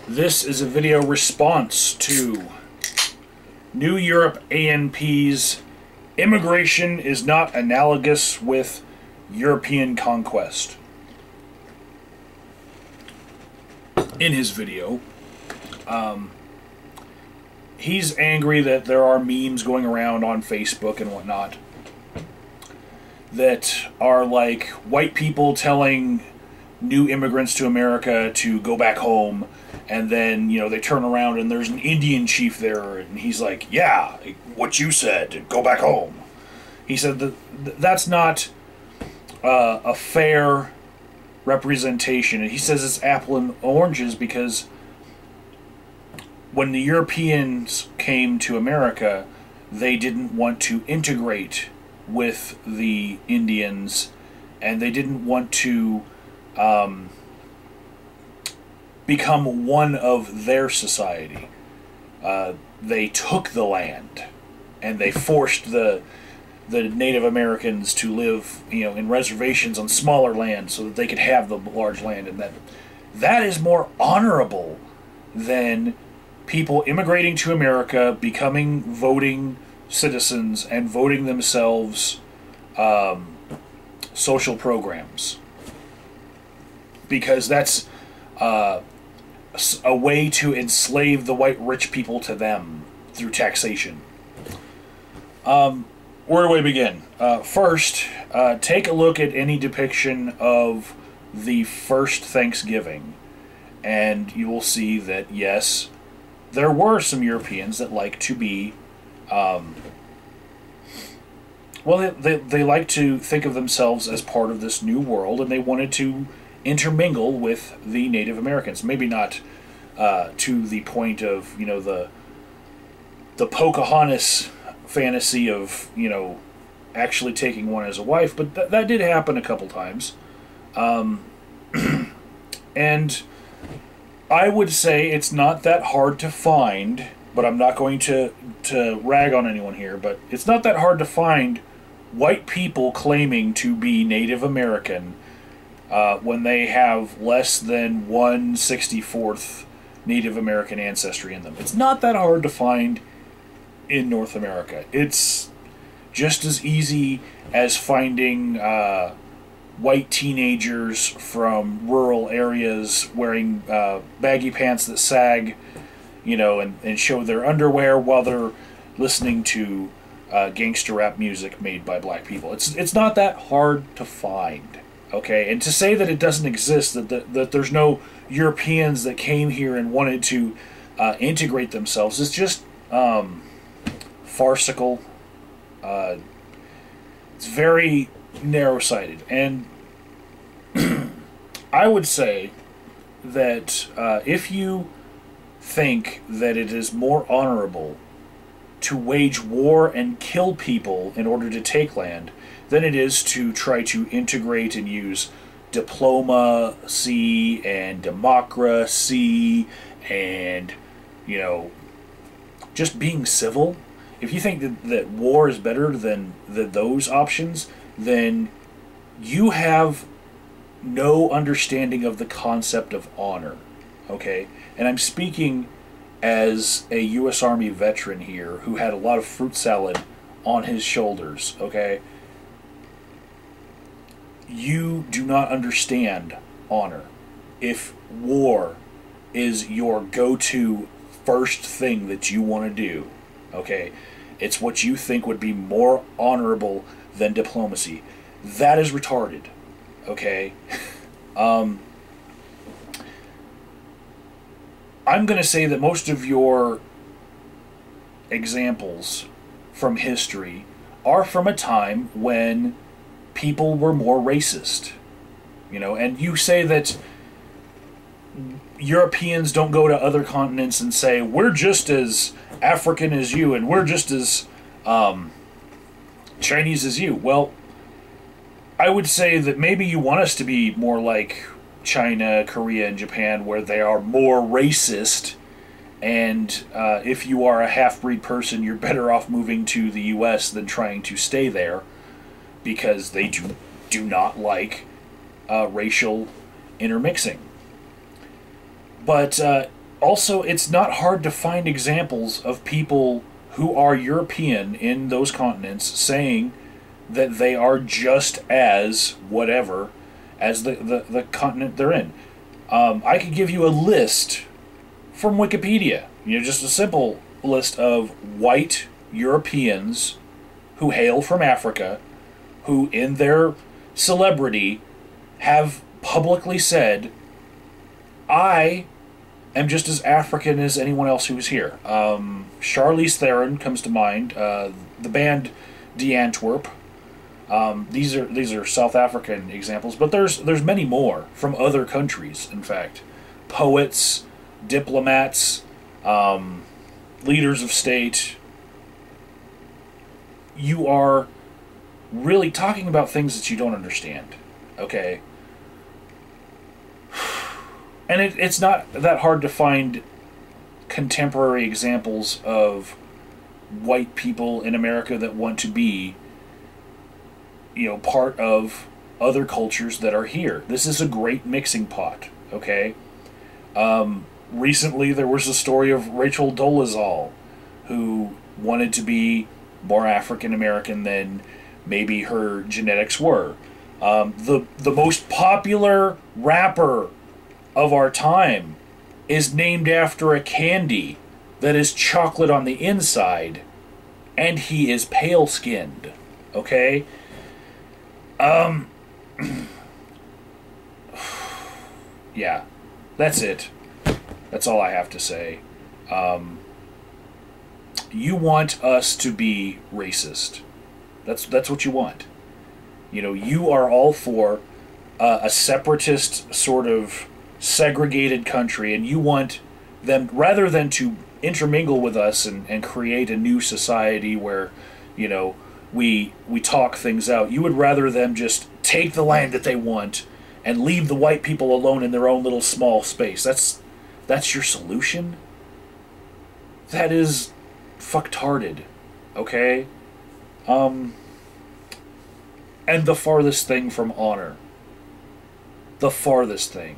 This is a video response to NewEuropeANP's Immigration is not analogous with European conquest. In his video, he's angry that there are memes going around on Facebook and whatnot that are like white people telling new immigrants to America to go back home, and then, you know, they turn around and there's an Indian chief there, and he's like, yeah, what you said, go back home. He said that that's not a fair representation, and he says it's apple and oranges because when the Europeans came to America, they didn't want to integrate with the Indians, and they didn't want to become one of their society. They took the land, and they forced the Native Americans to live, you know, in reservations on smaller land so that they could have the large land, and that is more honorable than people immigrating to America, becoming voting citizens, and voting themselves social programs. Because that's a way to enslave the white rich people to them through taxation. Where do we begin? First, take a look at any depiction of the first Thanksgiving, and you will see that, yes, there were some Europeans that like to be, well, they like to think of themselves as part of this new world, and they wanted to intermingle with the Native Americans. Maybe not to the point of, you know, the Pocahontas fantasy of, you know, actually taking one as a wife, but that did happen a couple times. And I would say it's not that hard to find, but I'm not going to rag on anyone here, but it's not that hard to find white people claiming to be Native American when they have less than 1/64th Native American ancestry in them. It's not that hard to find in North America. It's just as easy as finding white teenagers from rural areas wearing baggy pants that sag, you know, and show their underwear while they're listening to gangster rap music made by black people. It's not that hard to find, okay? And to say that it doesn't exist, that there's no Europeans that came here and wanted to integrate themselves, is just farcical. It's very narrow-sighted, and I would say that if you think that it is more honorable to wage war and kill people in order to take land than it is to try to integrate and use diplomacy and democracy and, you know, just being civil, if you think that war is better than those options, then you have no understanding of the concept of honor, okay? And I'm speaking as a U.S. Army veteran here who had a lot of fruit salad on his shoulders, okay? You do not understand honor. If war is your go-to first thing that you want to do, okay, it's what you think would be more honorable than diplomacy, that is retarded, okay? I'm going to say that most of your examples from history are from a time when people were more racist, you know, and you say that Europeans don't go to other continents and say, we're just as African as you, and we're just as Chinese as you. Well, I would say that maybe you want us to be more like China, Korea, and Japan, where they are more racist, and if you are a half-breed person, you're better off moving to the U.S. than trying to stay there, because they do not like racial intermixing. But Also, it's not hard to find examples of people who are European in those continents saying that they are just as whatever as the continent they're in. I could give you a list from Wikipedia, just a simple list of white Europeans who hail from Africa, who in their celebrity have publicly said, I am just as African as anyone else who's here. Charlize Theron comes to mind. The band Antwerp. These are South African examples, but there's many more from other countries. In fact, poets, diplomats, leaders of state. You are really talking about things that you don't understand. Okay. And it's not that hard to find contemporary examples of white people in America that want to be, part of other cultures that are here. This is a great mixing pot, okay? Recently, there was a story of Rachel Dolezal, who wanted to be more African American than maybe her genetics were. The most popular rapper of our time is named after a candy that is chocolate on the inside, and he is pale skinned. Okay? Yeah, that's it. That's all I have to say. You want us to be racist. That's what you want. You are all for a separatist sort of segregated country, and you want them, rather than to intermingle with us and create a new society where we talk things out, you would rather them just take the land that they want and leave the white people alone in their own little small space. That's your solution? That is fucktarded. Okay? And the farthest thing from honor. The farthest thing.